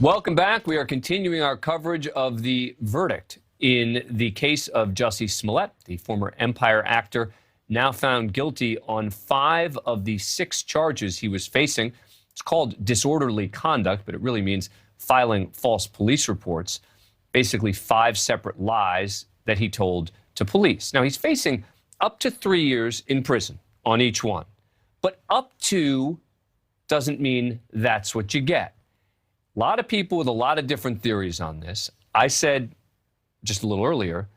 Welcome back. We are continuing our coverage of the verdict in the case of Jussie Smollett, the former Empire actor, now found guilty on 5 of the 6 charges he was facing. It's called disorderly conduct, but it really means filing false police reports, basically 5 separate lies that he told to police. Now, he's facing up to 3 years in prison on each one, but up to doesn't mean that's what you get. A lot of people with a lot of different theories on this. I said just a little earlier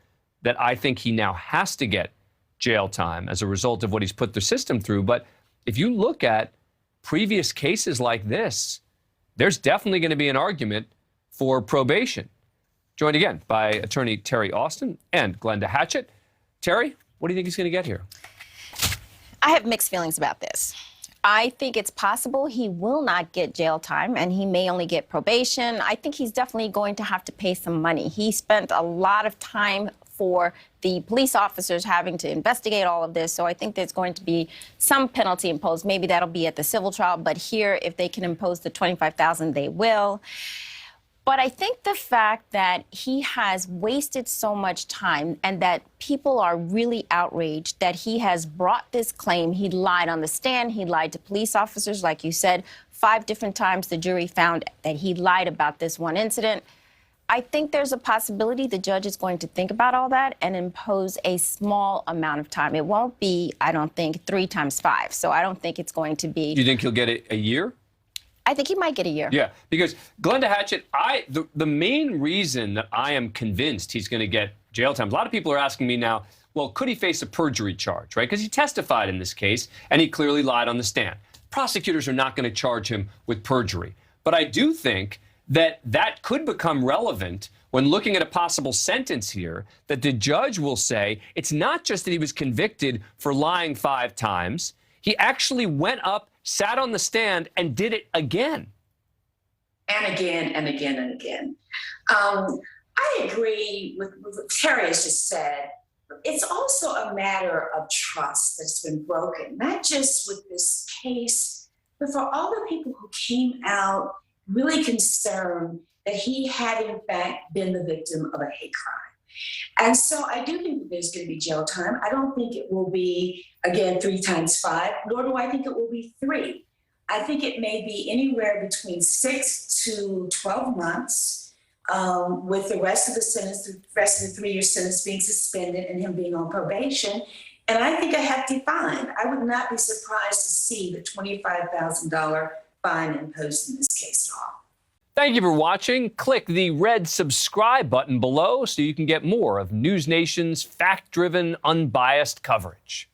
that I think he now has to get jail time as a result of what he's put the system through. But if you look at previous cases like this, there's definitely going to be an argument for probation. Joined again by attorney Terry Austin and Glenda Hatchett. Terry, what do you think he's going to get here? I have mixed feelings about this. I think it's possible he will not get jail time and he may only get probation. I think he's definitely going to have to pay some money. He spent a lot of time for the police officers having to investigate all of this. So I think there's going to be some penalty imposed. Maybe that'll be at the civil trial. But here, if they can impose the $25,000, they will. But I think the fact that he has wasted so much time and that people are really outraged that he has brought this claim. He lied on the stand. He lied to police officers, like you said. 5 different times the jury found that he lied about this one incident. I think there's a possibility the judge is going to think about all that and impose a small amount of time. It won't be, I don't think, 3 times 5. So I don't think it's going to be. Do you think he'll get it a year? I think he might get a year. Yeah, because Glenda Hatchett, the main reason that I am convinced he's going to get jail time, a lot of people are asking me now, well, could he face a perjury charge, right? Because he testified in this case, and he clearly lied on the stand. Prosecutors are not going to charge him with perjury. But I do think that that could become relevant when looking at a possible sentence here, that the judge will say it's not just that he was convicted for lying 5 times. He actually went up, sat on the stand, and did it again. And again, and again, and again. I agree with what Terry has just said. It's also a matter of trust that's been broken, not just with this case, but for all the people who came out really concerned that he had, in fact, been the victim of a hate crime. And so I do think that there's going to be jail time. I don't think it will be, again, 3 times 5, nor do I think it will be 3. I think it may be anywhere between 6 to 12 months, with the rest of the sentence, the rest of the 3-year sentence being suspended and him being on probation. And I think a hefty fine. I would not be surprised to see the $25,000 fine imposed in this case at all. Thank you for watching. Click the red subscribe button below so you can get more of News Nation's fact-driven, unbiased coverage.